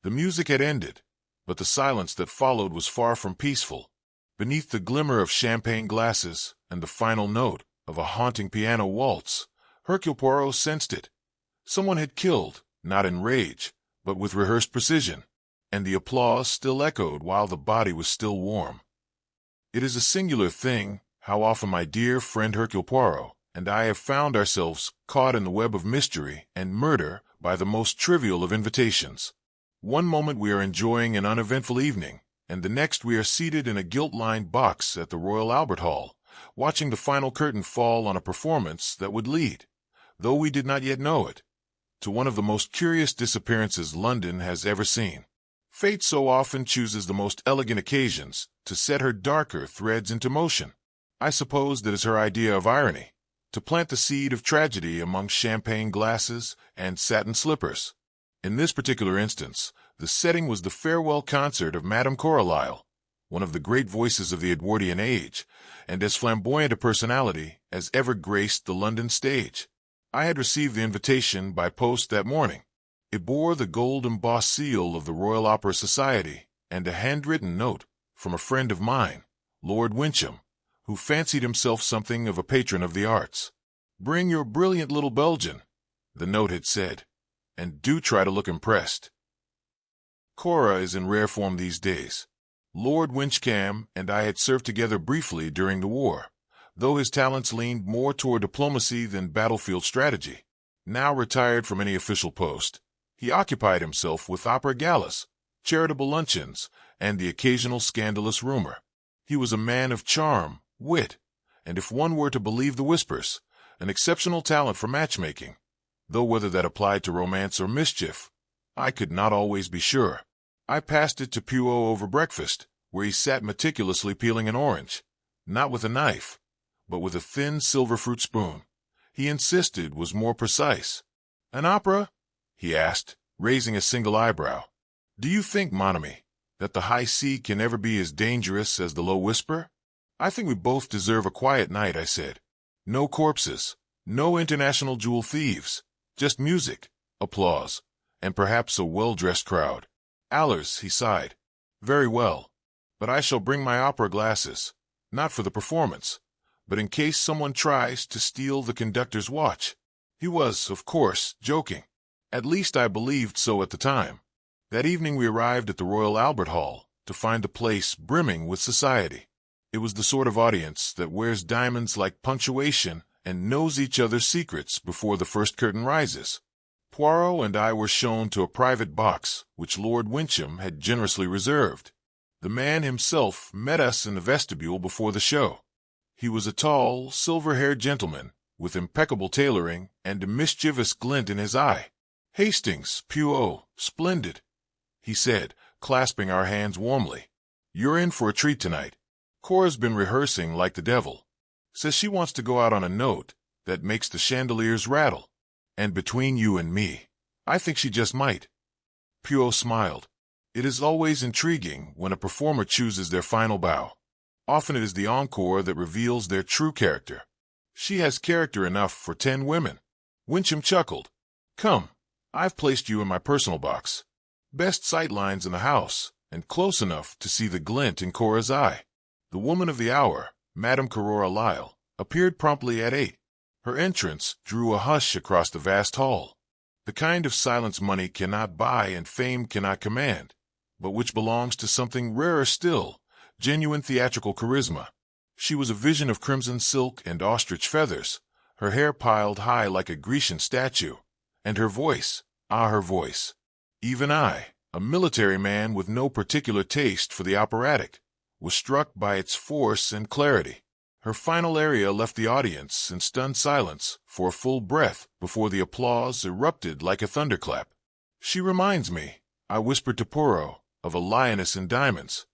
The music had ended, but the silence that followed was far from peaceful. Beneath the glimmer of champagne glasses and the final note of a haunting piano waltz, Hercule Poirot sensed it. Someone had killed, not in rage, but with rehearsed precision, and the applause still echoed while the body was still warm. It is a singular thing, how often my dear friend Hercule Poirot and I have found ourselves caught in the web of mystery and murder by the most trivial of invitations. One moment we are enjoying an uneventful evening, and the next we are seated in a gilt-lined box at the Royal Albert Hall, watching the final curtain fall on a performance that would lead, though we did not yet know it, to one of the most curious disappearances London has ever seen. Fate so often chooses the most elegant occasions to set her darker threads into motion. I suppose that is her idea of irony, to plant the seed of tragedy among champagne glasses and satin slippers. In this particular instance, the setting was the farewell concert of Madame Cora Lyle, one of the great voices of the Edwardian age, and as flamboyant a personality as ever graced the London stage. I had received the invitation by post that morning. It bore the gold-embossed seal of the Royal Opera Society and a handwritten note from a friend of mine, Lord Wincham, who fancied himself something of a patron of the arts. "Bring your brilliant little Belgian," the note had said, "and do try to look impressed." Cora is in rare form these days. Lord Wincham and I had served together briefly during the war, though his talents leaned more toward diplomacy than battlefield strategy. Now retired from any official post, he occupied himself with opera galas, charitable luncheons, and the occasional scandalous rumor. He was a man of charm, wit, and if one were to believe the whispers, an exceptional talent for matchmaking, though whether that applied to romance or mischief, I could not always be sure. I passed it to Poirot over breakfast, where he sat meticulously peeling an orange, not with a knife, but with a thin silver fruit spoon. He insisted was more precise. "An opera?" he asked, raising a single eyebrow. "Do you think, mon ami, that the high C can ever be as dangerous as the low whisper?" "I think we both deserve a quiet night," I said. "No corpses, no international jewel thieves, just music, applause, and perhaps a well-dressed crowd." "Allers," he sighed. "Very well, but I shall bring my opera glasses, not for the performance, but in case someone tries to steal the conductor's watch." He was, of course, joking. At least I believed so at the time. That evening we arrived at the Royal Albert Hall to find the place brimming with society. It was the sort of audience that wears diamonds like punctuation and knows each other's secrets before the first curtain rises. Poirot and I were shown to a private box which Lord Wincham had generously reserved. The man himself met us in the vestibule before the show. He was a tall, silver-haired gentleman with impeccable tailoring and a mischievous glint in his eye. "Hastings, Poirot, splendid," he said, clasping our hands warmly. "You're in for a treat tonight. Cora's been rehearsing like the devil. Says she wants to go out on a note that makes the chandeliers rattle. And between you and me, I think she just might." Poirot smiled. It is always intriguing when a performer chooses their final bow. Often it is the encore that reveals their true character. "She has character enough for 10 women." Wincham chuckled. "Come, I've placed you in my personal box. Best sight lines in the house, and close enough to see the glint in Cora's eye." The woman of the hour, Madame Cora Lyle, appeared promptly at 8. Her entrance drew a hush across the vast hall, the kind of silence money cannot buy and fame cannot command, but which belongs to something rarer still, genuine theatrical charisma. She was a vision of crimson silk and ostrich feathers, her hair piled high like a Grecian statue, and her voice, her voice. Even I, a military man with no particular taste for the operatic, was struck by its force and clarity. Her final aria left the audience in stunned silence for a full breath before the applause erupted like a thunderclap. "She reminds me," I whispered to Poirot, "of a lioness in diamonds."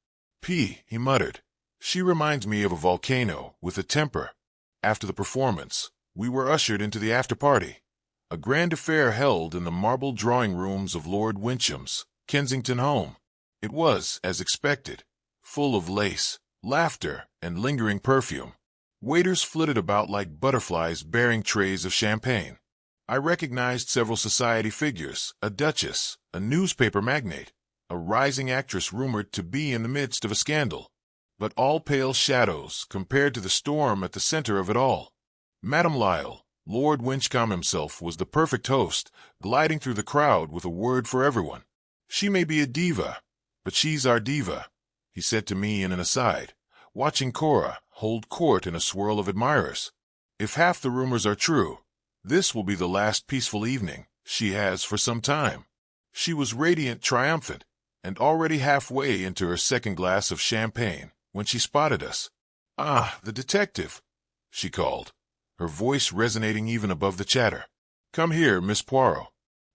He muttered. "She reminds me of a volcano with a temper." After the performance, we were ushered into the after-party, a grand affair held in the marble drawing rooms of Lord Wincham's Kensington home. It was, as expected, full of lace, laughter, and lingering perfume. Waiters flitted about like butterflies bearing trays of champagne. I recognized several society figures, a duchess, a newspaper magnate, a rising actress rumored to be in the midst of a scandal, but all pale shadows compared to the storm at the center of it all. Madame Lyle, Lord Winchcombe himself, was the perfect host, gliding through the crowd with a word for everyone. "She may be a diva, but she's our diva," he said to me in an aside, watching Cora hold court in a swirl of admirers. "If half the rumors are true, this will be the last peaceful evening she has for some time." She was radiant, triumphant, and already halfway into her second glass of champagne when she spotted us. "Ah, the detective," she called, her voice resonating even above the chatter. "Come here, Miss Poirot.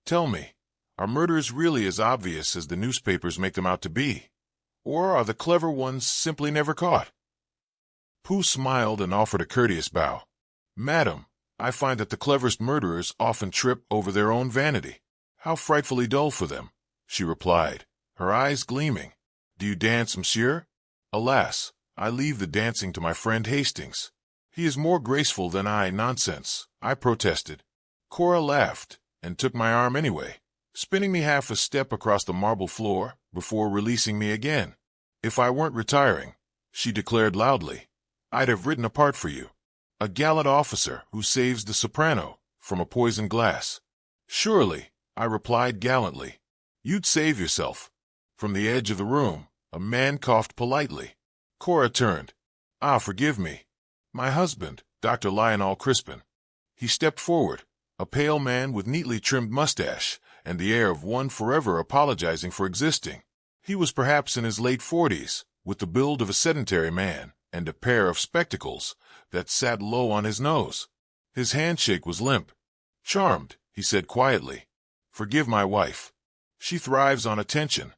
Tell me, are murders really as obvious as the newspapers make them out to be? Or are the clever ones simply never caught?" Pooh smiled and offered a courteous bow. "Madam, I find that the cleverest murderers often trip over their own vanity." "How frightfully dull for them," she replied, her eyes gleaming. "Do you dance, monsieur?" "Alas, I leave the dancing to my friend Hastings. He is more graceful than I." "Nonsense," I protested. Cora laughed and took my arm anyway, spinning me half a step across the marble floor before releasing me again. "If I weren't retiring," she declared loudly, "I'd have written a part for you. A gallant officer who saves the soprano from a poisoned glass." "Surely," I replied gallantly, "you'd save yourself." From the edge of the room, a man coughed politely. Cora turned. "Ah, forgive me. My husband, Dr. Lionel Crispin." He stepped forward, a pale man with neatly trimmed mustache and the air of one forever apologizing for existing. He was perhaps in his late 40s, with the build of a sedentary man and a pair of spectacles that sat low on his nose. His handshake was limp. "Charmed," he said quietly. "Forgive my wife. She thrives on attention."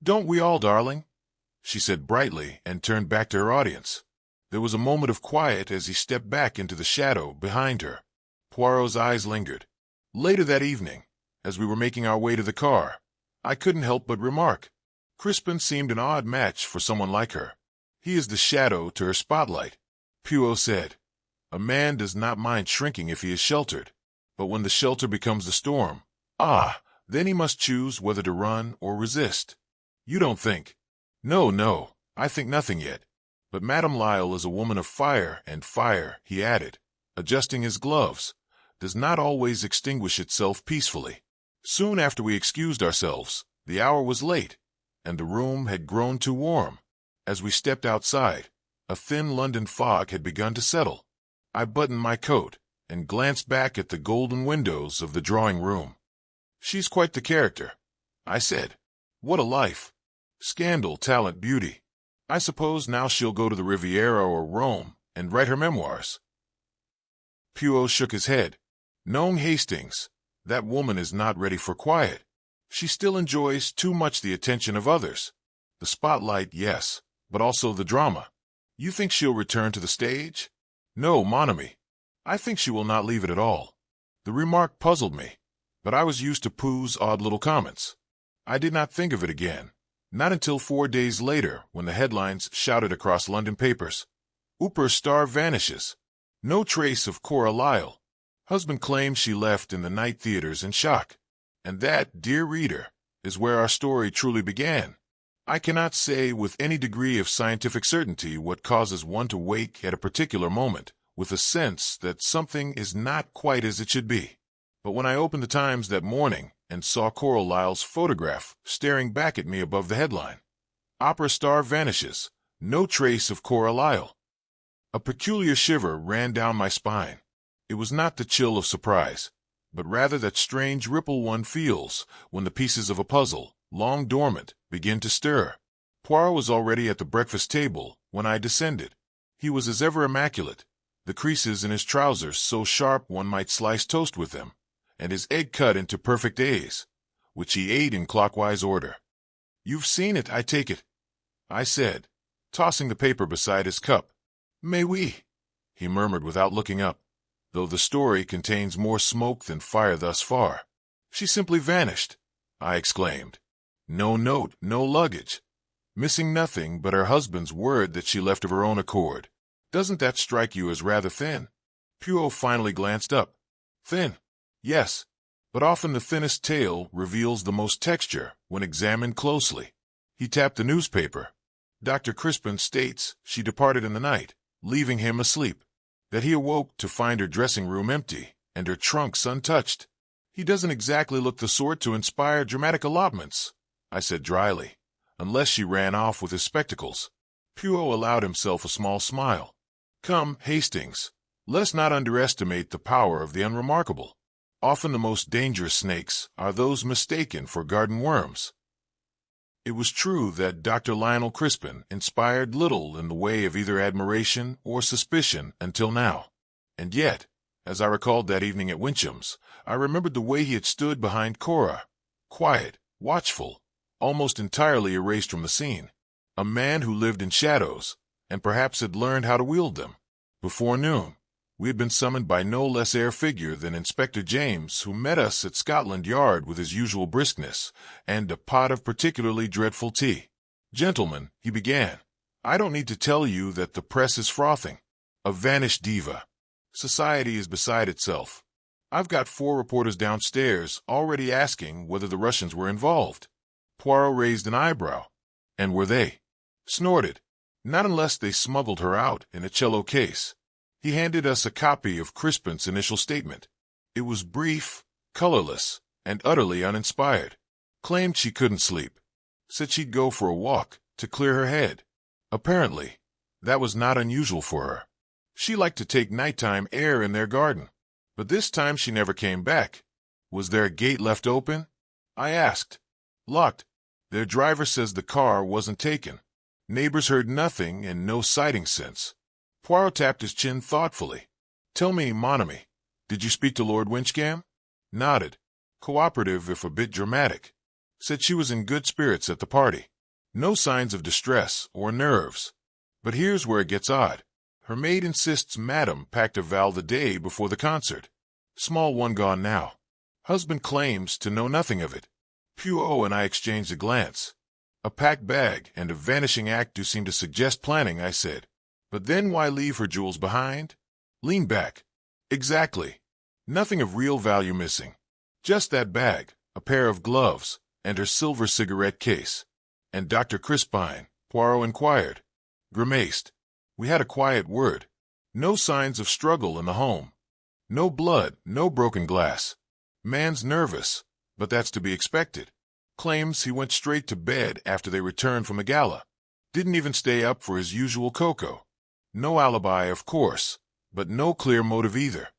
"Don't we all, darling?" she said brightly and turned back to her audience. There was a moment of quiet as he stepped back into the shadow behind her. Poirot's eyes lingered. Later that evening, as we were making our way to the car, I couldn't help but remark, Crispin seemed an odd match for someone like her. He is the shadow to her spotlight. Poirot said, "A man does not mind shrinking if he is sheltered, but when the shelter becomes the storm, then he must choose whether to run or resist." "You don't think?" No, I think nothing yet. But Madame Lyle is a woman of fire, and fire," he added, adjusting his gloves, "does not always extinguish itself peacefully." Soon after we excused ourselves, the hour was late, and the room had grown too warm. As we stepped outside, a thin London fog had begun to settle. I buttoned my coat and glanced back at the golden windows of the drawing room. "She's quite the character," I said. "What a life! Scandal, talent, beauty. I suppose now she'll go to the Riviera or Rome and write her memoirs." Poirot shook his head. "Knowing Hastings, that woman is not ready for quiet. She still enjoys too much the attention of others. The spotlight, yes, but also the drama. You think she'll return to the stage?" "No, mon ami. I think she will not leave it at all." The remark puzzled me, but I was used to Pooh's odd little comments. I did not think of it again. Not until 4 days later, when the headlines shouted across London papers, "Opera star vanishes. No trace of Cora Lyle. Husband claims she left in the night theaters in shock." And that, dear reader, is where our story truly began. I cannot say with any degree of scientific certainty what causes one to wake at a particular moment with a sense that something is not quite as it should be. But when I opened the Times that morning and saw Cora Lyle's photograph staring back at me above the headline, "Opera star vanishes. No trace of Cora Lyle," a peculiar shiver ran down my spine. It was not the chill of surprise, but rather that strange ripple one feels when the pieces of a puzzle, long dormant, begin to stir. Poirot was already at the breakfast table when I descended. He was as ever immaculate, the creases in his trousers so sharp one might slice toast with them, and his egg cut into perfect A's, which he ate in clockwise order. "You've seen it, I take it," I said, tossing the paper beside his cup. "Mais oui," he murmured without looking up, though the story contains more smoke than fire thus far. "She simply vanished," I exclaimed. "No note, no luggage. Missing nothing but her husband's word that she left of her own accord. Doesn't that strike you as rather thin?" Poirot finally glanced up. "Thin? Yes, but often the thinnest tale reveals the most texture," when examined closely. He tapped the newspaper. Dr. Crispin states she departed in the night, leaving him asleep, that he awoke to find her dressing room empty and her trunks untouched. He doesn't exactly look the sort to inspire dramatic allotments, I said dryly, unless she ran off with his spectacles. Poirot allowed himself a small smile. Come, Hastings, let's not underestimate the power of the unremarkable. Often the most dangerous snakes are those mistaken for garden worms. It was true that Dr. Lionel Crispin inspired little in the way of either admiration or suspicion until now. And yet, as I recalled that evening at Wincham's, I remembered the way he had stood behind Cora, quiet, watchful, almost entirely erased from the scene. A man who lived in shadows, and perhaps had learned how to wield them. Before noon, we had been summoned by no less air figure than Inspector James, who met us at Scotland Yard with his usual briskness, and a pot of particularly dreadful tea. Gentlemen, he began, I don't need to tell you that the press is frothing. A vanished diva. Society is beside itself. I've got 4 reporters downstairs already asking whether the Russians were involved. Poirot raised an eyebrow. And were they? Snorted. Not unless they smuggled her out in a cello case. He handed us a copy of Crispin's initial statement. It was brief, colorless, and utterly uninspired. Claimed she couldn't sleep. Said she'd go for a walk to clear her head. Apparently, that was not unusual for her. She liked to take nighttime air in their garden. But this time she never came back. Was there a gate left open? I asked. Locked. Their driver says the car wasn't taken. Neighbors heard nothing and no sighting since. Poirot tapped his chin thoughtfully. Tell me, mon ami, did you speak to Lord Winchcam? Nodded. Cooperative if a bit dramatic. Said she was in good spirits at the party. No signs of distress or nerves. But here's where it gets odd. Her maid insists Madame packed a Val the day before the concert. Small one gone now. Husband claims to know nothing of it. Poirot and I exchanged a glance. A packed bag and a vanishing act do seem to suggest planning, I said. But then why leave her jewels behind? Lean back. Exactly. Nothing of real value missing. Just that bag, a pair of gloves, and her silver cigarette case. And Dr. Crispin, Poirot inquired. Grimaced. We had a quiet word. No signs of struggle in the home. No blood, no broken glass. Man's nervous, but that's to be expected. Claims he went straight to bed after they returned from the gala. Didn't even stay up for his usual cocoa. No alibi, of course, but no clear motive either.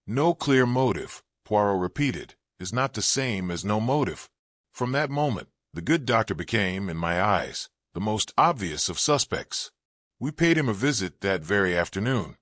No clear motive, Poirot repeated, is not the same as no motive. From that moment, the good doctor became, in my eyes, the most obvious of suspects. We paid him a visit that very afternoon.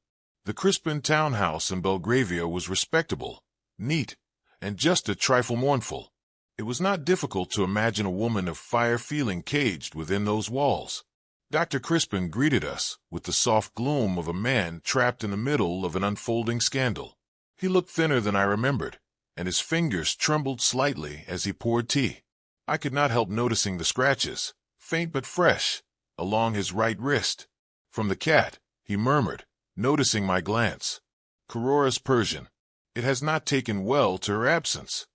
The Crispin townhouse in Belgravia was respectable, neat, and just a trifle mournful. It was not difficult to imagine a woman of fire feeling caged within those walls. Dr. Crispin greeted us with the soft gloom of a man trapped in the middle of an unfolding scandal. He looked thinner than I remembered, and his fingers trembled slightly as he poured tea. I could not help noticing the scratches, faint but fresh, along his right wrist. From the cat, he murmured, noticing my glance. Corora's Persian. It has not taken well to her absence.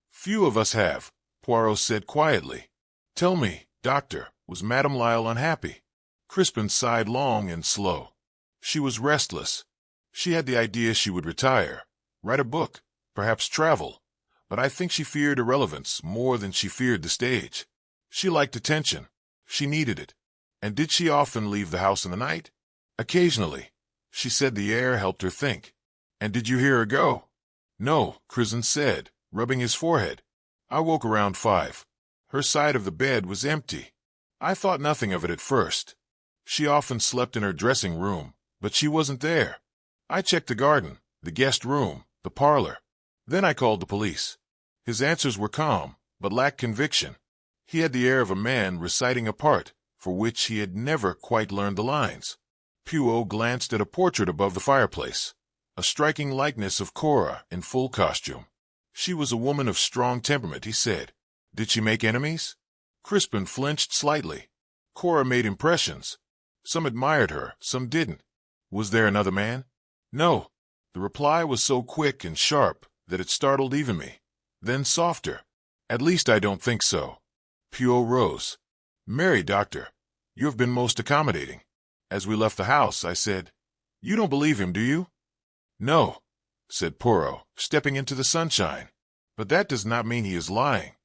Few of us have, Poirot said quietly. Tell me, doctor, was Madame Lyle unhappy? Crispin sighed long and slow. She was restless. She had the idea she would retire, write a book, perhaps travel, but I think she feared irrelevance more than she feared the stage. She liked attention. She needed it. And did she often leave the house in the night? Occasionally. She said the air helped her think. And did you hear her go? No, Crispin said, rubbing his forehead. I woke around 5. Her side of the bed was empty. I thought nothing of it at first. She often slept in her dressing room, but she wasn't there. I checked the garden, the guest room, the parlor. Then I called the police. His answers were calm, but lacked conviction. He had the air of a man reciting a part for which he had never quite learned the lines. Poirot glanced at a portrait above the fireplace, a striking likeness of Cora in full costume. She was a woman of strong temperament, he said. Did she make enemies? Crispin flinched slightly. Cora made impressions. Some admired her, some didn't. Was there another man? No. The reply was so quick and sharp that it startled even me. Then softer. At least I don't think so. Poirot rose. "Mary, doctor, you have been most accommodating." As we left the house, I said, "You don't believe him, do you?" "No," said Poirot, stepping into the sunshine. "But that does not mean he is lying.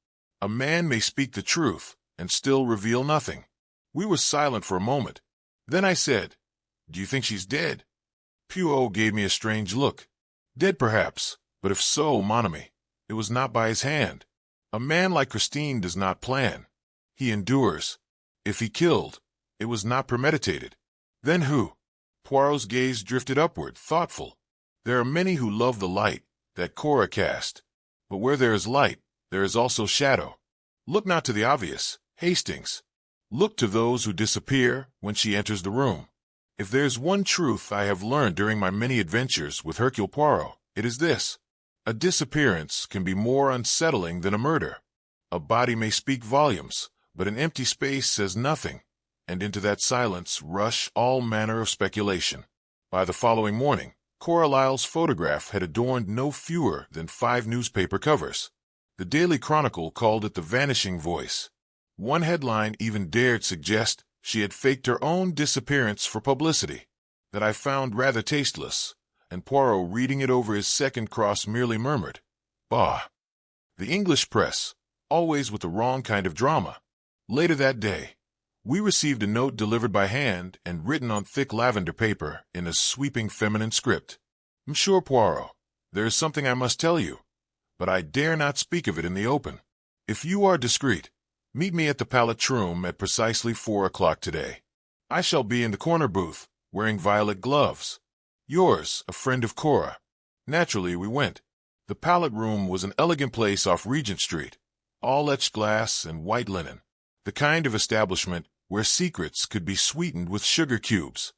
A man may speak the truth and still reveal nothing." We were silent for a moment. Then I said, "Do you think she's dead?" Poirot gave me a strange look. "Dead, perhaps, but if so, mon ami, it was not by his hand. A man like Christine does not plan. He endures. If he killed, it was not premeditated." "Then who?" Poirot's gaze drifted upward, thoughtful. "There are many who love the light that Cora cast. But where there is light, there is also shadow. Look not to the obvious, Hastings. Look to those who disappear when she enters the room. If there's one truth I have learned during my many adventures with Hercule Poirot, it is this: a disappearance can be more unsettling than a murder. A body may speak volumes, but an empty space says nothing, and into that silence rush all manner of speculation." By the following morning, Cora Lyle's photograph had adorned no fewer than 5 newspaper covers. The Daily Chronicle called it the vanishing voice. One headline even dared suggest she had faked her own disappearance for publicity. That I found rather tasteless, and Poirot, reading it over his second cross, merely murmured, "Bah!" The English press, always with the wrong kind of drama. Later that day, we received a note delivered by hand and written on thick lavender paper in a sweeping feminine script. "Monsieur Poirot, there is something I must tell you, but I dare not speak of it in the open. If you are discreet, meet me at the Palatroom at precisely 4 o'clock today. I shall be in the corner booth, wearing violet gloves. Yours, a friend of Cora." Naturally, we went. The Palette Room was an elegant place off Regent Street, all etched glass and white linen, the kind of establishment where secrets could be sweetened with sugar cubes.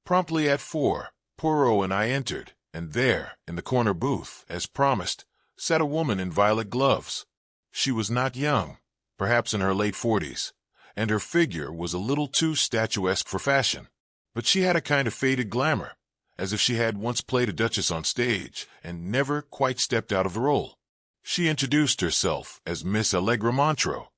Promptly at 4, Poirot and I entered, and there, in the corner booth, as promised, sat a woman in violet gloves. She was not young, perhaps in her late 40s, and her figure was a little too statuesque for fashion. But she had a kind of faded glamour, as if she had once played a duchess on stage and never quite stepped out of the role. She introduced herself as Miss Allegra Montreux.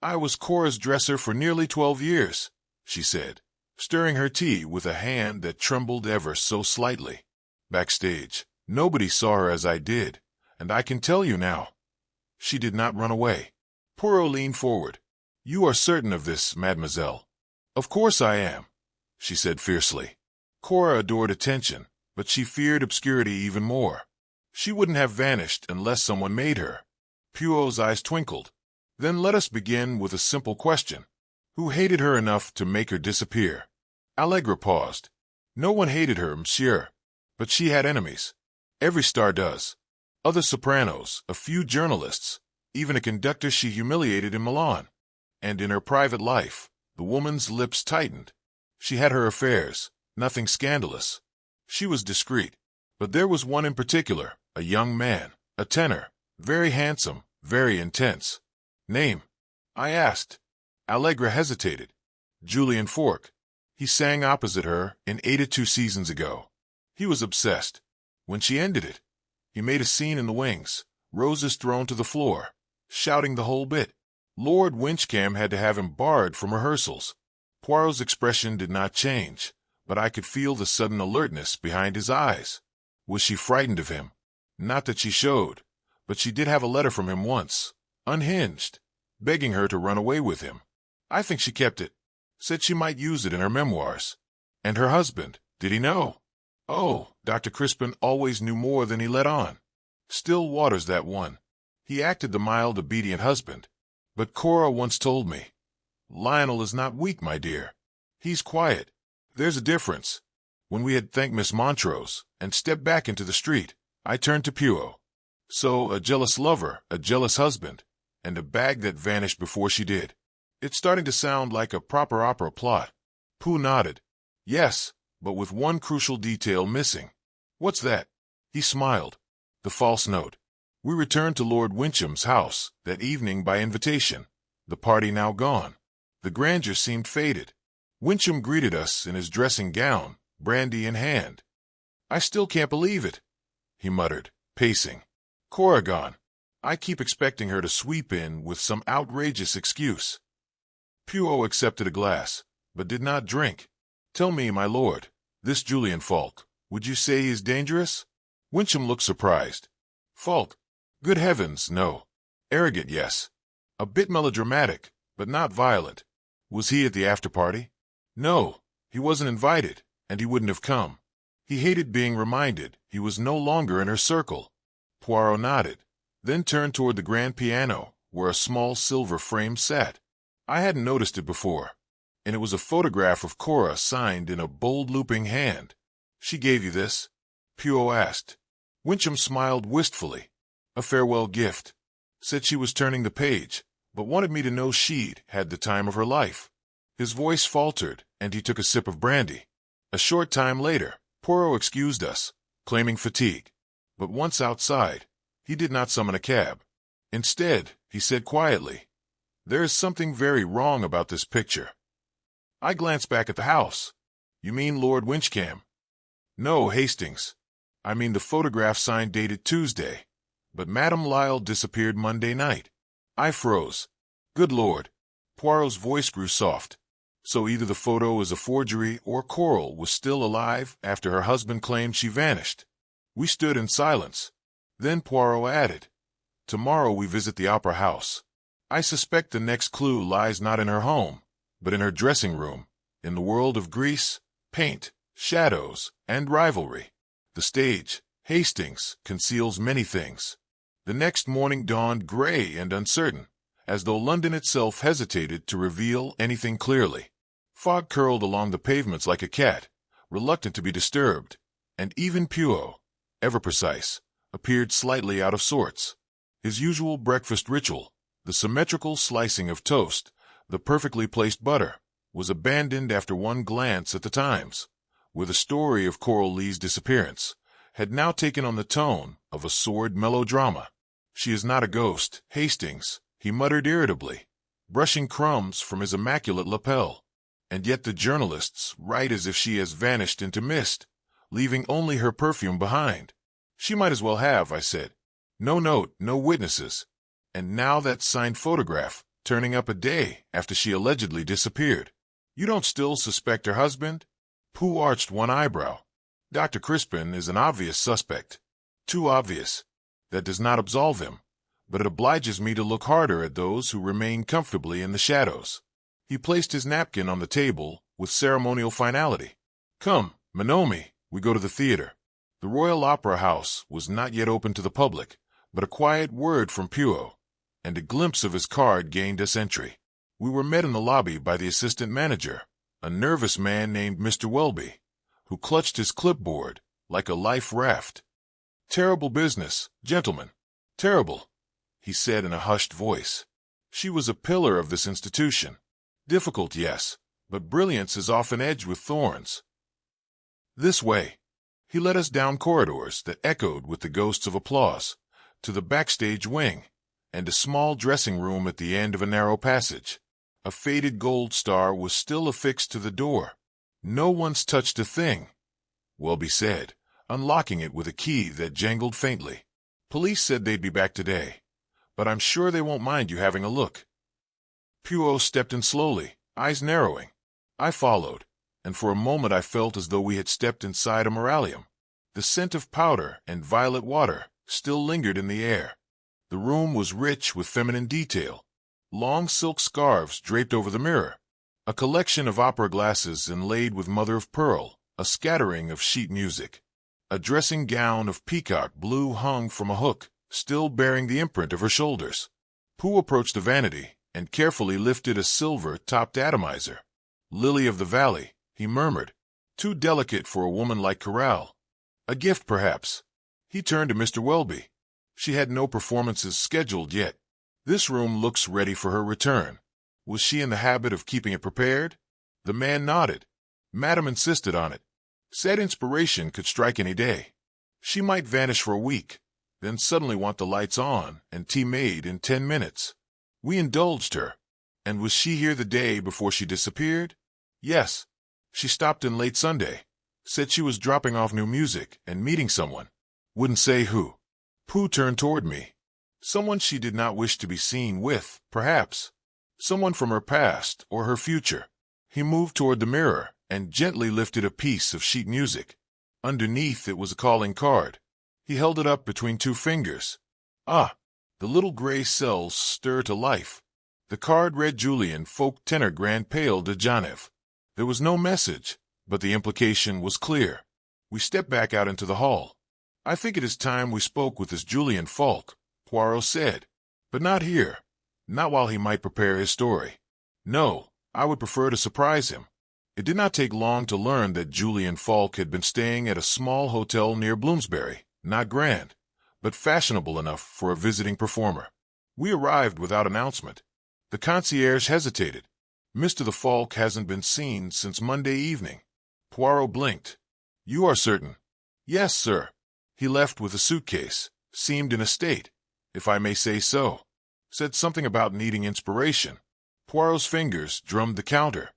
"I was Cora's dresser for nearly 12 years, she said, stirring her tea with a hand that trembled ever so slightly. Backstage, nobody saw her as I did, and I can tell you now, she did not run away." Poirot leaned forward. "You are certain of this, mademoiselle?" "Of course I am," she said fiercely. Cora adored attention, but she feared obscurity even more. She wouldn't have vanished unless someone made her. Poirot's eyes twinkled. "Then let us begin with a simple question. Who hated her enough to make her disappear?" Allegra paused. "No one hated her, monsieur. But she had enemies. Every star does. Other sopranos, a few journalists, even a conductor she humiliated in Milan. And in her private life, the woman's lips tightened. She had her affairs, nothing scandalous. She was discreet. But there was one in particular, a young man, a tenor, very handsome, very intense." "Name?" I asked. Allegra hesitated. "Julian Fork. He sang opposite her in 82 seasons ago. He was obsessed. When she ended it, he made a scene in the wings, roses thrown to the floor, shouting the whole bit. Lord Winchcam had to have him barred from rehearsals." Poirot's expression did not change, but I could feel the sudden alertness behind his eyes. Was she frightened of him? Not that she showed, but she did have a letter from him once, unhinged, begging her to run away with him. I think she kept it. Said she might use it in her memoirs. And her husband, did he know? Oh, Dr. Crispin always knew more than he let on. Still waters, that one. He acted the mild, obedient husband. But Cora once told me, "Lionel is not weak, my dear. He's quiet. There's a difference." When we had thanked Miss Montrose and stepped back into the street, I turned to Poirot. "So, a jealous lover, a jealous husband, and a bag that vanished before she did. It's starting to sound like a proper opera plot." Pooh nodded. "Yes, but with one crucial detail missing." "What's that?" He smiled. "The false note." We returned to Lord Wincham's house that evening by invitation, the party now gone. The grandeur seemed faded. Wincham greeted us in his dressing gown, brandy in hand. "I still can't believe it," he muttered, pacing. "Cora gone. I keep expecting her to sweep in with some outrageous excuse. Poirot accepted a glass, but did not drink. Tell me, my lord, this Julian Falk, would you say he is dangerous? Wincham looked surprised. Falk? Good heavens, no. Arrogant, yes. A bit melodramatic, but not violent. Was he at the after-party? No, he wasn't invited, and he wouldn't have come. He hated being reminded he was no longer in her circle. Poirot nodded, then turned toward the grand piano, where a small silver frame sat. I hadn't noticed it before, and it was a photograph of Cora signed in a bold looping hand. She gave you this? Poirot asked. Wincham smiled wistfully. A farewell gift. Said she was turning the page, but wanted me to know she'd had the time of her life. His voice faltered, and he took a sip of brandy. A short time later, Poirot excused us, claiming fatigue. But once outside, he did not summon a cab. Instead, he said quietly, "There is something very wrong about this picture." I glanced back at the house. You mean Lord Winchcam? No, Hastings. I mean the photograph signed dated Tuesday. But Madame Lyle disappeared Monday night. I froze. Good Lord. Poirot's voice grew soft. So either the photo is a forgery or Coral was still alive after her husband claimed she vanished. We stood in silence. Then Poirot added, "Tomorrow we visit the opera house. I suspect the next clue lies not in her home, but in her dressing room, in the world of grease, paint, shadows, and rivalry. The stage, Hastings, conceals many things." The next morning dawned gray and uncertain, as though London itself hesitated to reveal anything clearly. Fog curled along the pavements like a cat, reluctant to be disturbed, and even Poirot, ever precise, appeared slightly out of sorts. His usual breakfast ritual, the symmetrical slicing of toast, the perfectly placed butter, was abandoned after one glance at the Times, where the story of Coral Lee's disappearance had now taken on the tone of a sordid melodrama. "She is not a ghost, Hastings," he muttered irritably, brushing crumbs from his immaculate lapel. "And yet the journalists write as if she has vanished into mist, leaving only her perfume behind." "She might as well have," I said. "No note, no witnesses. And now that signed photograph, turning up a day after she allegedly disappeared. You don't still suspect her husband?" Pooh arched one eyebrow. "Dr. Crispin is an obvious suspect. Too obvious. That does not absolve him, but it obliges me to look harder at those who remain comfortably in the shadows." He placed his napkin on the table with ceremonial finality. "Come, Menomi, we go to the theater." The Royal Opera House was not yet open to the public, but a quiet word from Poirot, and a glimpse of his card gained us entry. We were met in the lobby by the assistant manager, a nervous man named Mr. Welby, who clutched his clipboard like a life raft. "Terrible business, gentlemen. Terrible," he said in a hushed voice. "She was a pillar of this institution. Difficult, yes, but brilliance is often edged with thorns. This way." He led us down corridors that echoed with the ghosts of applause, to the backstage wing, and a small dressing room at the end of a narrow passage. A faded gold star was still affixed to the door. "No one's touched a thing," Welby said, unlocking it with a key that jangled faintly. "Police said they'd be back today, but I'm sure they won't mind you having a look." Poirot stepped in slowly, eyes narrowing. I followed, and for a moment I felt as though we had stepped inside a moralium. The scent of powder and violet water still lingered in the air. The room was rich with feminine detail. Long silk scarves draped over the mirror, a collection of opera glasses inlaid with mother-of-pearl, a scattering of sheet music. A dressing gown of peacock blue hung from a hook, still bearing the imprint of her shoulders. Pooh approached the vanity and carefully lifted a silver-topped atomizer. "Lily of the valley," he murmured. "Too delicate for a woman like Cora. A gift, perhaps." He turned to Mr. Welby. "She had no performances scheduled yet. This room looks ready for her return. Was she in the habit of keeping it prepared?" The man nodded. "Madam insisted on it. Said inspiration could strike any day. She might vanish for a week, then suddenly want the lights on and tea made in 10 minutes. We indulged her. And was she here the day before she disappeared?" "Yes. She stopped in late Sunday. Said she was dropping off new music and meeting someone. Wouldn't say who." Pooh turned toward me. Someone she did not wish to be seen with, perhaps. Someone from her past or her future. He moved toward the mirror and gently lifted a piece of sheet music. Underneath it was a calling card. He held it up between two fingers. Ah! The little gray cells stir to life. The card read Julian Folk Tenor Grand Pale de Genevieve. There was no message, but the implication was clear. We stepped back out into the hall. I think it is time we spoke with this Julian Falk, Poirot said. But not here. Not while he might prepare his story. No, I would prefer to surprise him. It did not take long to learn that Julian Falk had been staying at a small hotel near Bloomsbury, not grand, but fashionable enough for a visiting performer. We arrived without announcement. The concierge hesitated. Mr. the Falk hasn't been seen since Monday evening. Poirot blinked. You are certain? Yes, sir. He left with a suitcase, seemed in a state, if I may say so. Said something about needing inspiration. Poirot's fingers drummed the counter.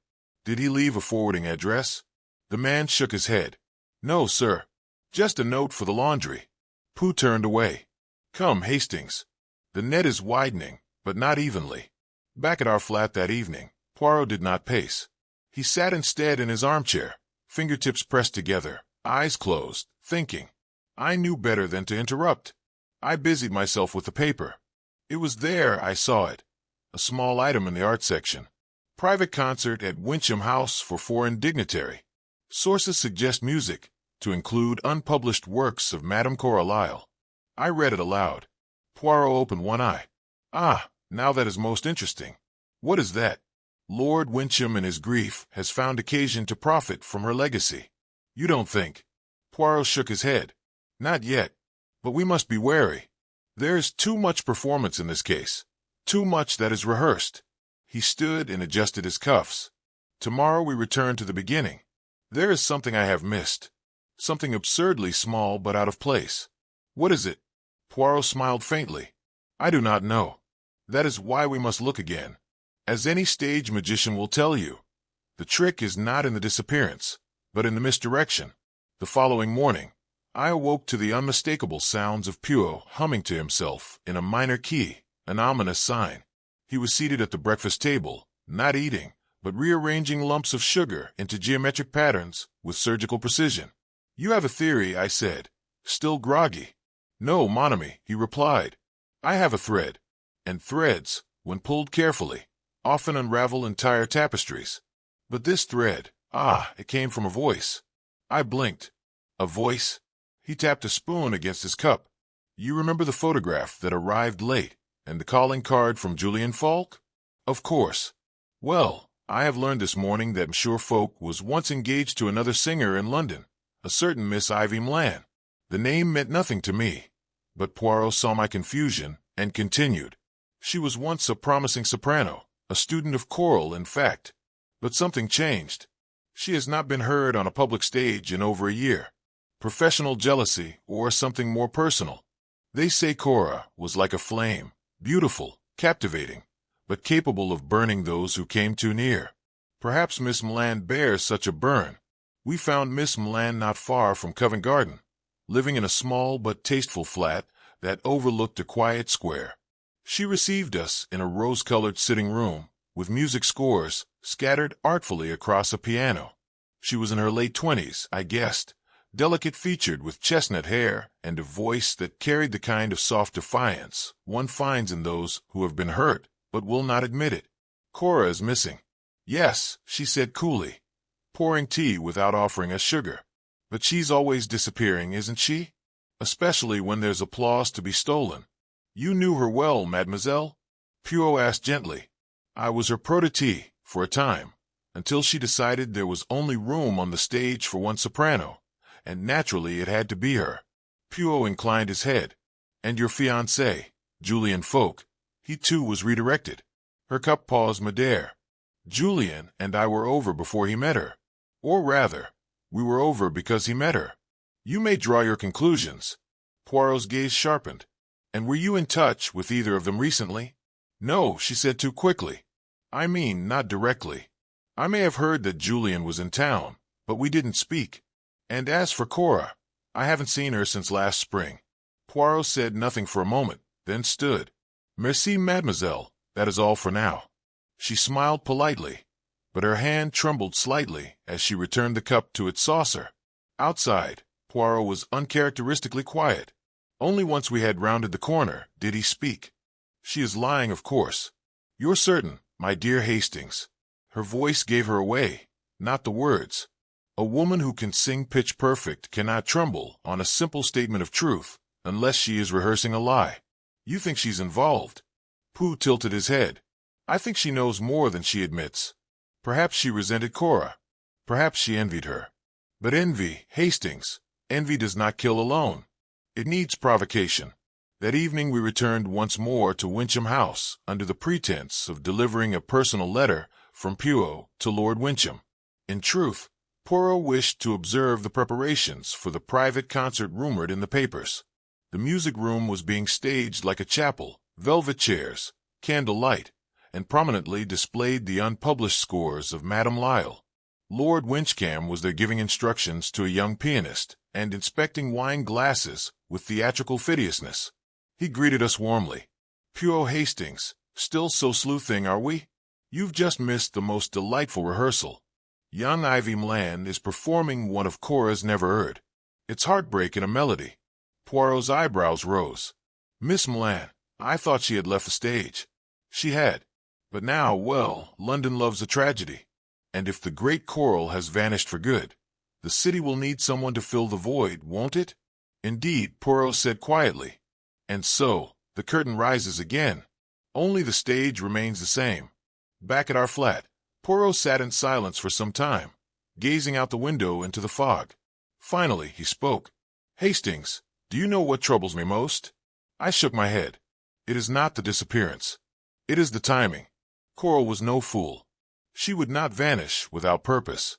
Did he leave a forwarding address? The man shook his head. No, sir. Just a note for the laundry. Pooh turned away. Come, Hastings. The net is widening, but not evenly. Back at our flat that evening, Poirot did not pace. He sat instead in his armchair, fingertips pressed together, eyes closed, thinking. I knew better than to interrupt. I busied myself with the paper. It was there I saw it. A small item in the art section. Private concert at Wincham House for foreign dignitary. Sources suggest music, to include unpublished works of Madame Cora Lyle. I read it aloud. Poirot opened one eye. Ah, now that is most interesting. What is that? Lord Wincham in his grief has found occasion to profit from her legacy. You don't think? Poirot shook his head. Not yet. But we must be wary. There is too much performance in this case. Too much that is rehearsed. He stood and adjusted his cuffs. Tomorrow we return to the beginning. There is something I have missed. Something absurdly small but out of place. What is it? Poirot smiled faintly. I do not know. That is why we must look again. As any stage magician will tell you, the trick is not in the disappearance, but in the misdirection. The following morning, I awoke to the unmistakable sounds of Poirot humming to himself in a minor key, an ominous sign. He was seated at the breakfast table, not eating, but rearranging lumps of sugar into geometric patterns with surgical precision. You have a theory, I said, still groggy. No, mon ami, he replied. I have a thread, and threads, when pulled carefully, often unravel entire tapestries. But this thread, it came from a voice. I blinked. A voice? He tapped a spoon against his cup. You remember the photograph that arrived late, and the calling card from Julian Falk? Of course. Well, I have learned this morning that Monsieur Falk was once engaged to another singer in London, a certain Miss Ivy Mlan. The name meant nothing to me, but Poirot saw my confusion and continued. She was once a promising soprano, a student of choral, in fact. But something changed. She has not been heard on a public stage in over a year. Professional jealousy or something more personal. They say Cora was like a flame, beautiful, captivating, but capable of burning those who came too near. Perhaps Miss Mlan bears such a burn. We found Miss Mlan not far from Covent Garden, living in a small but tasteful flat that overlooked a quiet square. She received us in a rose-colored sitting room, with music scores scattered artfully across a piano. She was in her late 20s, I guessed, delicate-featured with chestnut hair and a voice that carried the kind of soft defiance one finds in those who have been hurt but will not admit it. Cora is missing. Yes, she said coolly, pouring tea without offering us sugar. But she's always disappearing, isn't she? Especially when there's applause to be stolen. You knew her well, mademoiselle? Poirot asked gently. I was her protégé for a time, until she decided there was only room on the stage for one soprano, and naturally it had to be her. Poirot inclined his head. And your fiancé, Julian Falk, he too was redirected. Her cup paused midair. Julian and I were over before he met her. Or rather, we were over because he met her. You may draw your conclusions. Poirot's gaze sharpened. And were you in touch with either of them recently? No, she said too quickly. I mean, not directly. I may have heard that Julian was in town, but we didn't speak. And as for Cora, I haven't seen her since last spring. Poirot said nothing for a moment, then stood. Merci, mademoiselle, that is all for now. She smiled politely, but her hand trembled slightly as she returned the cup to its saucer. Outside, Poirot was uncharacteristically quiet. Only once we had rounded the corner did he speak. She is lying, of course. You're certain, my dear Hastings. Her voice gave her away, not the words. A woman who can sing pitch perfect cannot tremble on a simple statement of truth, unless she is rehearsing a lie. You think she's involved? Pooh tilted his head. I think she knows more than she admits. Perhaps she resented Cora. Perhaps she envied her. But envy, Hastings, envy does not kill alone. It needs provocation. That evening we returned once more to Wincham House under the pretense of delivering a personal letter from Poirot to Lord Wincham. In truth, Poirot wished to observe the preparations for the private concert rumored in the papers. The music room was being staged like a chapel, velvet chairs, candle light, and prominently displayed the unpublished scores of Madame Lyle. Lord Wincham was there giving instructions to a young pianist and inspecting wine glasses with theatrical fastidiousness. He greeted us warmly. Poirot, Hastings, still so sleuthing, are we? You've just missed the most delightful rehearsal. Young Ivy Mland is performing one of Cora's never heard. It's heartbreak in a melody. Poirot's eyebrows rose. Miss Mland, I thought she had left the stage. She had. But now, well, London loves a tragedy. And if the great choral has vanished for good, the city will need someone to fill the void, won't it? Indeed, Poirot said quietly. And so, the curtain rises again. Only the stage remains the same. Back at our flat, Poirot sat in silence for some time, gazing out the window into the fog. Finally, he spoke. Hastings, do you know what troubles me most? I shook my head. It is not the disappearance. It is the timing. Cora was no fool. She would not vanish without purpose.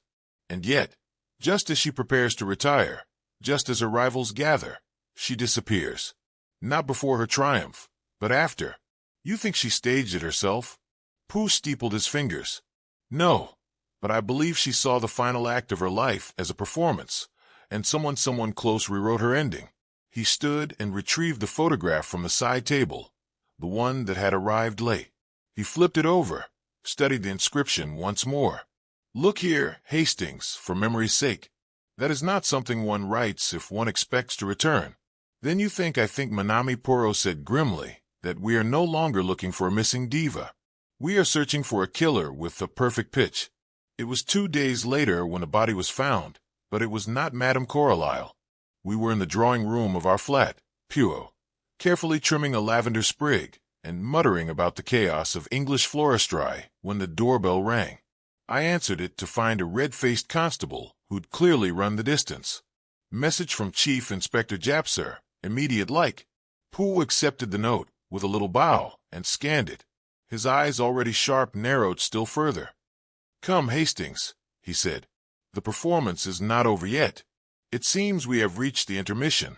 And yet, just as she prepares to retire, just as her rivals gather, she disappears. Not before her triumph, but after. You think she staged it herself? Pooh steepled his fingers. No, but I believe she saw the final act of her life as a performance, and someone close rewrote her ending. He stood and retrieved the photograph from the side table, the one that had arrived late. He flipped it over, studied the inscription once more. Look here, Hastings, for memory's sake. That is not something one writes if one expects to return. Then you think I think Madame Poirot said grimly that we are no longer looking for a missing diva. We are searching for a killer with a perfect pitch. It was 2 days later when the body was found, but it was not Madame Cora Lyle. We were in the drawing room of our flat, Poirot, carefully trimming a lavender sprig and muttering about the chaos of English floristry when the doorbell rang. I answered it to find a red-faced constable who'd clearly run the distance. Message from Chief Inspector Japp, sir. Immediate like. Pooh accepted the note with a little bow and scanned it. His eyes, already sharp, narrowed still further. Come, Hastings, he said. The performance is not over yet. It seems we have reached the intermission.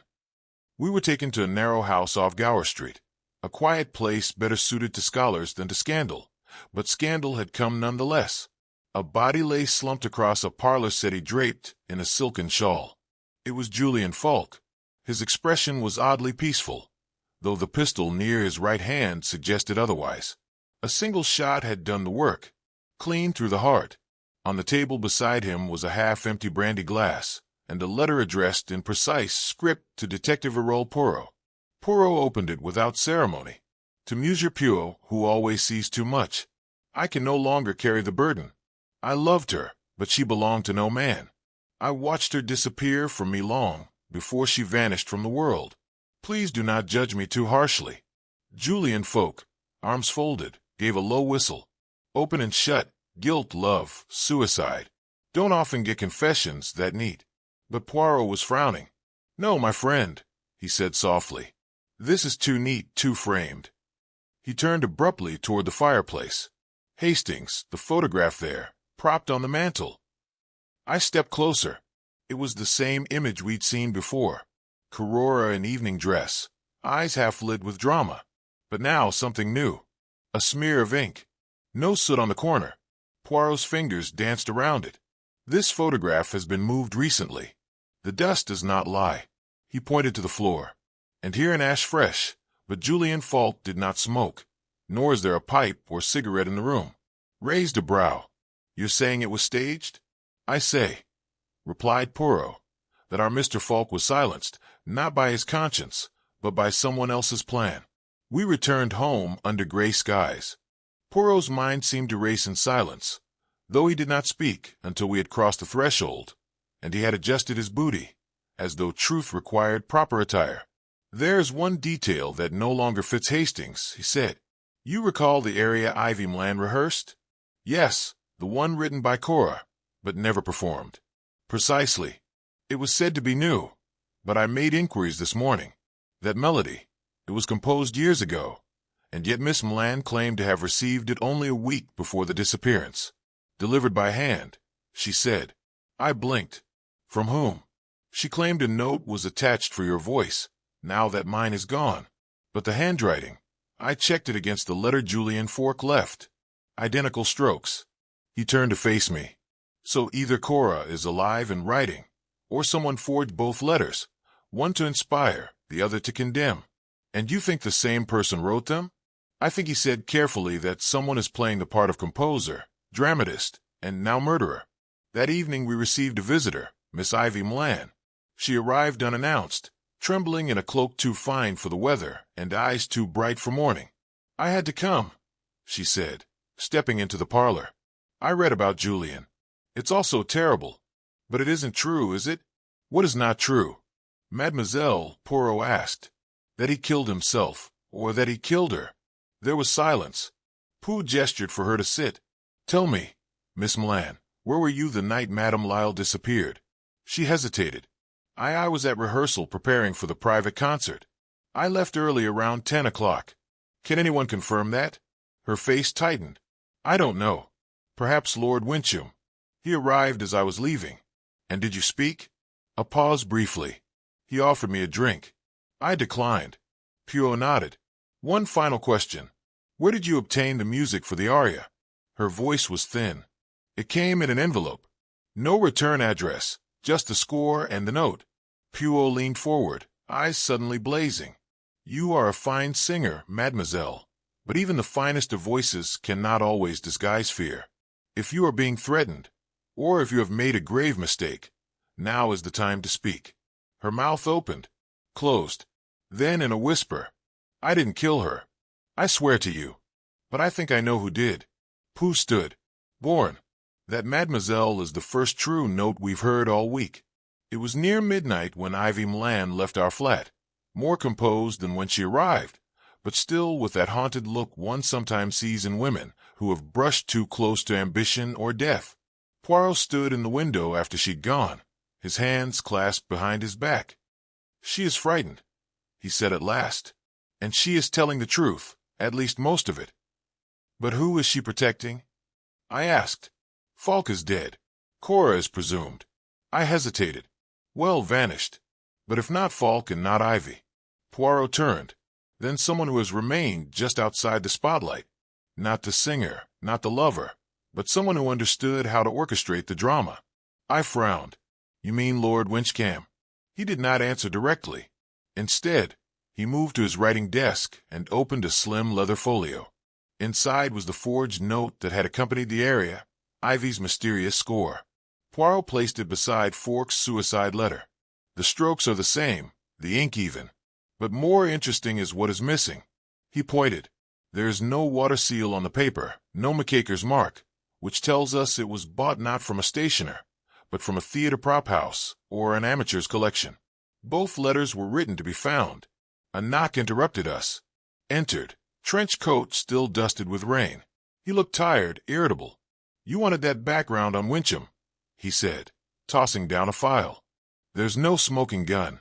We were taken to a narrow house off Gower Street, a quiet place better suited to scholars than to scandal, but scandal had come nonetheless. A body lay slumped across a parlor settee draped in a silken shawl. It was Julian Falk. His expression was oddly peaceful, though the pistol near his right hand suggested otherwise. A single shot had done the work, clean through the heart. On the table beside him was a half-empty brandy glass, and a letter addressed in precise script to Detective Hercule Poirot. Poirot opened it without ceremony. To Monsieur Poirot, who always sees too much. I can no longer carry the burden. I loved her, but she belonged to no man. I watched her disappear from me long before she vanished from the world. Please do not judge me too harshly. Julian Falk, arms folded, gave a low whistle. Open and shut, guilt, love, suicide. Don't often get confessions that neat. But Poirot was frowning. No, my friend, he said softly. This is too neat, too framed. He turned abruptly toward the fireplace. Hastings, the photograph there, propped on the mantel. I stepped closer. It was the same image we'd seen before. Cora in evening dress, eyes half lit with drama. But now something new. A smear of ink. No soot on the corner. Poirot's fingers danced around it. This photograph has been moved recently. The dust does not lie. He pointed to the floor. And here in ash fresh, But Julian Falk did not smoke, nor is there a pipe or cigarette in the room. Raised a brow. You're saying it was staged? I say, replied Poirot, that our Mr. Falk was silenced, not by his conscience, but by someone else's plan. We returned home under gray skies. Poirot's mind seemed to race in silence, though he did not speak until we had crossed the threshold, and he had adjusted his booty, as though truth required proper attire. There's one detail that no longer fits Hastings, he said. You recall the area Ivy Mlan rehearsed? Yes, the one written by Cora, but never performed. Precisely. It was said to be new, but I made inquiries this morning. That melody, it was composed years ago, and yet Miss Mlan claimed to have received it only a week before the disappearance. Delivered by hand, she said. I blinked. From whom? She claimed a note was attached for your voice, now that mine is gone. But the handwriting, I checked it against the letter Julian Falk left. Identical strokes. He turned to face me. So either Cora is alive and writing, or someone forged both letters, one to inspire, the other to condemn. And you think the same person wrote them? I think he said carefully that someone is playing the part of composer, dramatist, and now murderer. That evening we received a visitor, Miss Ivy Mlan. She arrived unannounced, trembling in a cloak too fine for the weather and eyes too bright for morning. I had to come, she said, stepping into the parlor. I read about Julian. It's all so terrible. But it isn't true, is it? What is not true? Mademoiselle, Poirot asked. That he killed himself, or that he killed her. There was silence. Pooh gestured for her to sit. Tell me, Miss Mlan, where were you the night Madame Lyle disappeared? She hesitated. I was at rehearsal preparing for the private concert. I left early around 10 o'clock. Can anyone confirm that? Her face tightened. I don't know. Perhaps Lord Wincham. He arrived as I was leaving. And did you speak? A pause briefly. He offered me a drink. I declined. Poirot nodded. One final question. Where did you obtain the music for the aria? Her voice was thin. It came in an envelope. No return address, just the score and the note. Poirot leaned forward, eyes suddenly blazing. You are a fine singer, mademoiselle, but even the finest of voices cannot always disguise fear. If you are being threatened, or if you have made a grave mistake, now is the time to speak. Her mouth opened, closed. Then in a whisper, I didn't kill her. I swear to you. But I think I know who did. Pooh stood. Born. That mademoiselle is the first true note we've heard all week. It was near midnight when Ivy Mlan left our flat, more composed than when she arrived, but still with that haunted look one sometimes sees in women who have brushed too close to ambition or death. Poirot stood in the window after she'd gone, his hands clasped behind his back. She is frightened, he said at last, and she is telling the truth, at least most of it. But who is she protecting? I asked. Falk is dead. Cora is presumed. I hesitated. Well, vanished. But if not Falk and not Ivy. Poirot turned. Then someone who has remained just outside the spotlight. Not the singer, not the lover, but someone who understood how to orchestrate the drama. I frowned. You mean Lord Wincham? He did not answer directly. Instead, he moved to his writing desk and opened a slim leather folio. Inside was the forged note that had accompanied the aria, Ivy's mysterious score. Poirot placed it beside Falk's suicide letter. The strokes are the same, the ink even. But more interesting is what is missing. He pointed. There is no water seal on the paper, no McCaker's mark, which tells us it was bought not from a stationer, but from a theater prop house or an amateur's collection. Both letters were written to be found. A knock interrupted us. Entered, trench coat still dusted with rain. He looked tired, irritable. You wanted that background on Wincham, he said, tossing down a file. There's no smoking gun.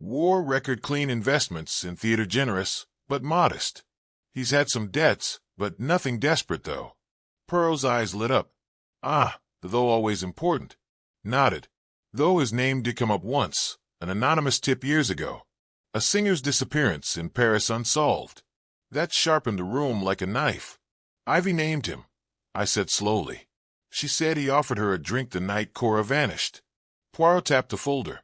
War record clean investments in theater generous, but modest. He's had some debts, but nothing desperate, though. Poirot's eyes lit up. Ah, though always important. Nodded. Though his name did come up once, an anonymous tip years ago. A singer's disappearance in Paris unsolved. That sharpened the room like a knife. Ivy named him, I said slowly. She said he offered her a drink the night Cora vanished. Poirot tapped the folder.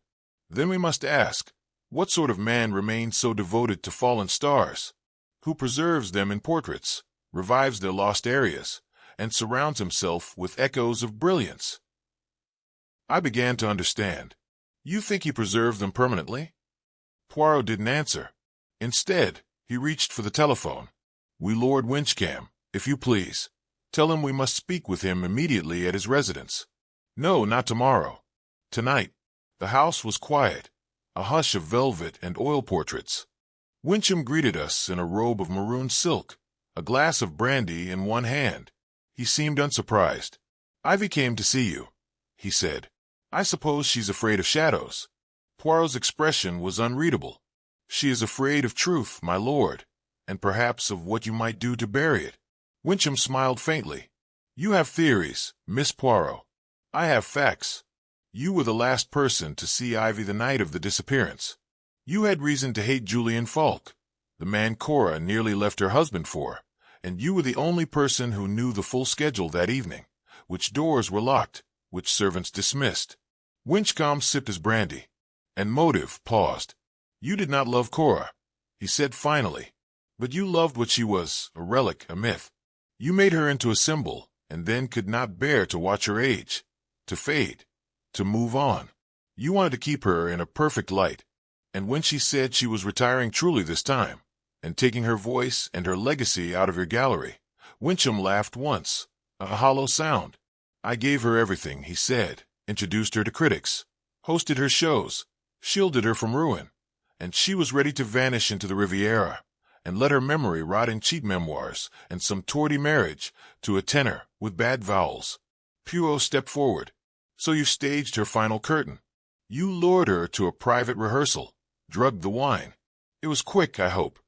Then we must ask, What sort of man remains so devoted to fallen stars? Who preserves them in portraits, revives their lost areas, and surrounds himself with echoes of brilliance? I began to understand. You think he preserved them permanently? Poirot didn't answer. Instead, he reached for the telephone. "We Lord Winchcam, if you please. Tell him we must speak with him immediately at his residence." "No, not tomorrow. Tonight." The house was quiet, a hush of velvet and oil portraits. Wincham greeted us in a robe of maroon silk, a glass of brandy in one hand. He seemed unsurprised. "Ivy came to see you," he said. "I suppose she's afraid of shadows." Poirot's expression was unreadable. "She is afraid of truth, my lord, and perhaps of what you might do to bury it." Wincham smiled faintly. "You have theories, Miss Poirot. I have facts. You were the last person to see Ivy the night of the disappearance. You had reason to hate Julian Falk, the man Cora nearly left her husband for, and you were the only person who knew the full schedule that evening, which doors were locked, which servants dismissed." Winchcombe sipped his brandy, and Motive paused. "You did not love Cora," he said finally, "but you loved what she was, a relic, a myth. You made her into a symbol, and then could not bear to watch her age, to fade, to move on. You wanted to keep her in a perfect light, and when she said she was retiring truly this time, and taking her voice and her legacy out of your gallery, Wincham laughed once, a hollow sound. I gave her everything," he said, "introduced her to critics, hosted her shows, shielded her from ruin, and she was ready to vanish into the Riviera, and let her memory rot in cheap memoirs and some torty marriage to a tenor with bad vowels." Poirot stepped forward. "So you staged her final curtain. You lured her to a private rehearsal, drugged the wine. It was quick, I hope.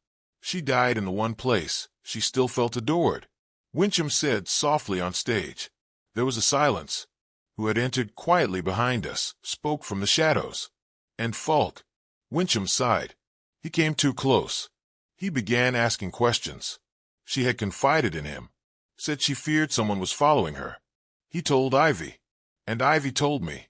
She died in the one place she still felt adored." Wincham said softly on stage. There was a silence. Who had entered quietly behind us spoke from the shadows. "And Falk." Wincham sighed. He came too close. He began asking questions. She had confided in him, said she feared someone was following her. He told Ivy, and Ivy told me.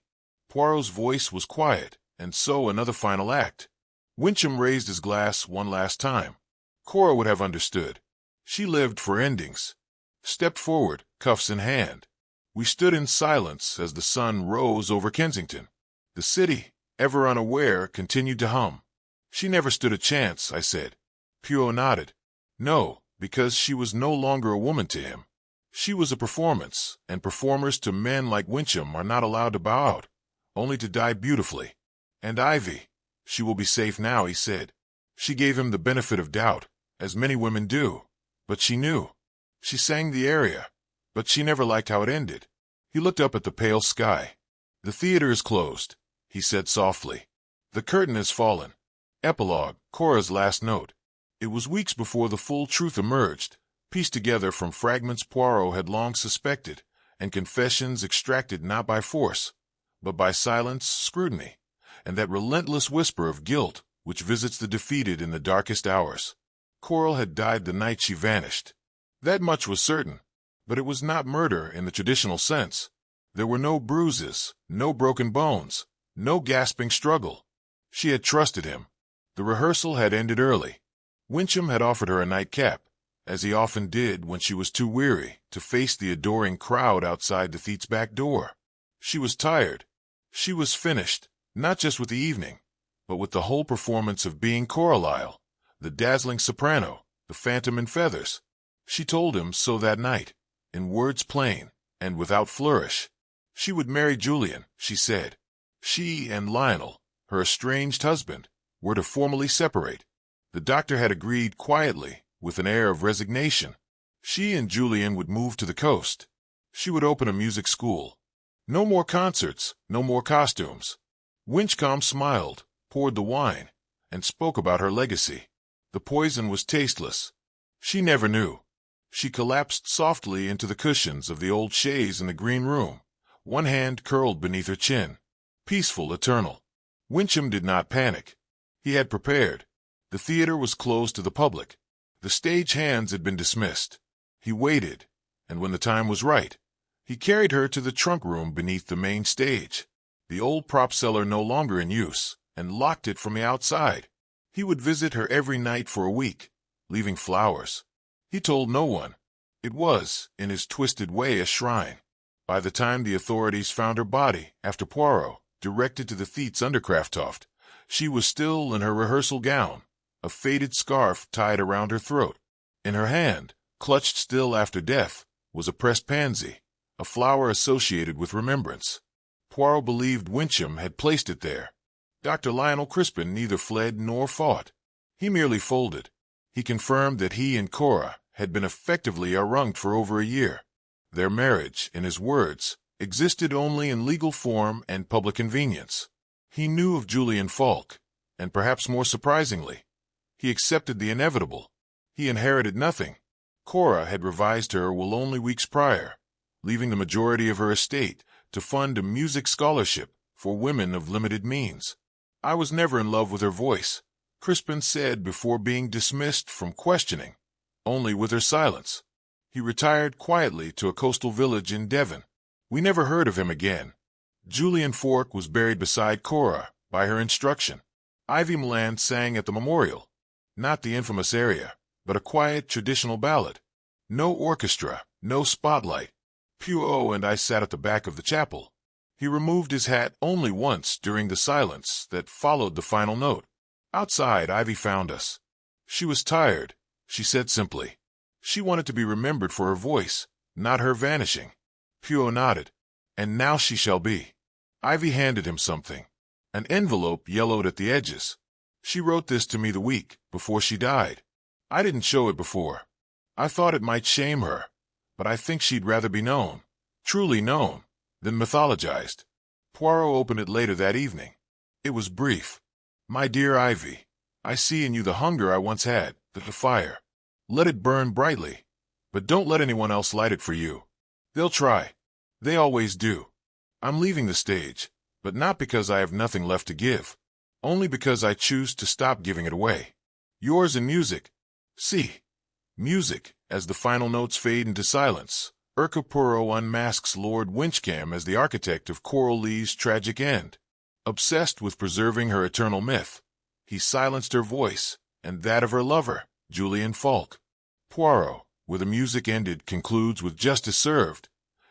Poirot's voice was quiet, and so another final act. Wincham raised his glass one last time. Cora would have understood. She lived for endings. Stepped forward, cuffs in hand. We stood in silence as the sun rose over Kensington. The city, ever unaware, continued to hum. "She never stood a chance," I said. Poirot nodded. "No, because she was no longer a woman to him. She was a performance, and performers to men like Wincham are not allowed to bow out, only to die beautifully. And Ivy, she will be safe now," he said. She gave him the benefit of doubt, as many women do, but she knew. She sang the aria, but she never liked how it ended. He looked up at the pale sky. "The theater is closed," he said softly. "The curtain has fallen." Epilogue, Cora's last note. It was weeks before the full truth emerged, pieced together from fragments Poirot had long suspected, and confessions extracted not by force, but by silence, scrutiny, and that relentless whisper of guilt which visits the defeated in the darkest hours. Cora had died the night she vanished. That much was certain, but it was not murder in the traditional sense. There were no bruises, no broken bones, no gasping struggle. She had trusted him. The rehearsal had ended early. Wincham had offered her a nightcap, as he often did when she was too weary to face the adoring crowd outside the theater's back door. She was tired. She was finished, not just with the evening, but with the whole performance of being Cora Lyle, the dazzling soprano, the phantom in feathers. She told him so that night, in words plain and without flourish. She would marry Julian, she said. She and Lionel, her estranged husband, were to formally separate. The doctor had agreed quietly, with an air of resignation. She and Julian would move to the coast. She would open a music school. No more concerts, no more costumes. Winchcombe smiled, poured the wine, and spoke about her legacy. The poison was tasteless. She never knew. She collapsed softly into the cushions of the old chaise in the green room, one hand curled beneath her chin. Peaceful, eternal. Wincham did not panic. He had prepared. The theater was closed to the public. The stage hands had been dismissed. He waited, and when the time was right, he carried her to the trunk room beneath the main stage, the old prop cellar no longer in use, and locked it from the outside. He would visit her every night for a week, leaving flowers. He told no one. It was, in his twisted way, a shrine. By the time the authorities found her body, after Poirot directed to the Theats Undercrafttoft, she was still in her rehearsal gown, a faded scarf tied around her throat. In her hand, clutched still after death, was a pressed pansy, a flower associated with remembrance. Poirot believed Wincham had placed it there. Dr. Lionel Crispin neither fled nor fought. He merely folded. He confirmed that he and Cora had been effectively harangued for over a year. Their marriage, in his words, existed only in legal form and public convenience. He knew of Julian Falk, and perhaps more surprisingly, he accepted the inevitable. He inherited nothing. Cora had revised her will only weeks prior, leaving the majority of her estate to fund a music scholarship for women of limited means. I was never in love with her voice, Crispin said before being dismissed from questioning, only with her silence. He retired quietly to a coastal village in Devon. We never heard of him again. Julian Falk was buried beside Cora, by her instruction. Ivy Milland sang at the memorial, not the infamous aria, but a quiet traditional ballad. No orchestra, no spotlight. Poirot and I sat at the back of the chapel. He removed his hat only once during the silence that followed the final note. Outside, Ivy found us. She was tired, she said simply. She wanted to be remembered for her voice, not her vanishing. Poirot nodded. And now she shall be. Ivy handed him something. An envelope yellowed at the edges. She wrote this to me the week before she died. I didn't show it before. I thought it might shame her, but I think she'd rather be known, truly known, than mythologized. Poirot opened it later that evening. It was brief. My dear Ivy, I see in you the hunger I once had, the fire. Let it burn brightly, but don't let anyone else light it for you. They'll try. They always do. I'm leaving the stage, but not because I have nothing left to give, only because I choose to stop giving it away. Yours in music. See. Music, as the final notes fade into silence. Hercule Poirot unmasks Lord Winchcam as the architect of Cora Lyle's tragic end. Obsessed with preserving her eternal myth, he silenced her voice, and that of her lover, Julian Falk. Poirot, where the music ended, concludes with justice served,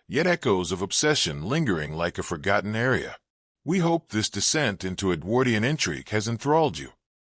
yet echoes of obsession lingering like a forgotten aria. We hope this descent into Edwardian intrigue has enthralled you.